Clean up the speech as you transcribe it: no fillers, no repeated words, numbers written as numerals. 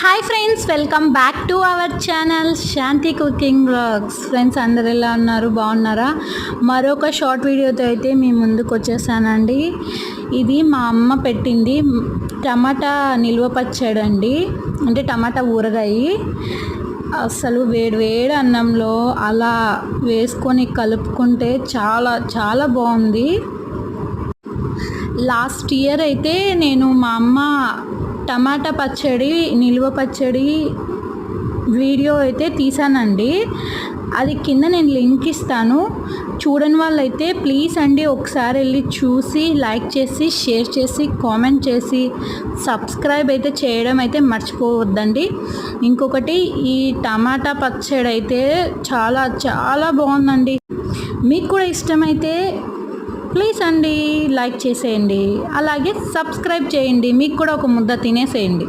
Hi friends, welcome back to our channel Shanti cooking vlogs. Friends అందరు ఎలా ఉన్నారు, బాగున్నారా? మరొక షార్ట్ వీడియోతో అయితే మీ ముందుకు వచ్చేసానండి. ఇది మా అమ్మ పెట్టింది టమాటా నిల్వ పచ్చడి అండి, అంటే టమాటా ఊరగాయ. అసలు వేడి అన్నంలో అలా వేసుకొని కలుపుకుంటే చాలా చాలా బాగుంది. లాస్ట్ ఇయర్ అయితే నేను మా అమ్మ టమాటా పచ్చడి నిల్వ పచ్చడి వీడియో అయితే తీసానండి. అది కింద నేను లింక్ ఇస్తాను, చూడని వాళ్ళైతే ప్లీజ్ అండి ఒకసారి వెళ్ళి చూసి లైక్ చేసి షేర్ చేసి కామెంట్ చేసి సబ్స్క్రైబ్ అయితే చేయడం అయితే మర్చిపోవద్దండి. ఇంకొకటి, ఈ టమాటా పచ్చడి అయితే చాలా చాలా బాగుందండి. మీకు కూడా ఇష్టమైతే ప్లీజ్ అండి లైక్ చేసేయండి, అలాగే సబ్స్క్రైబ్ చేయండి, మీకు కూడా ఒక ముద్ద తినేసేయండి.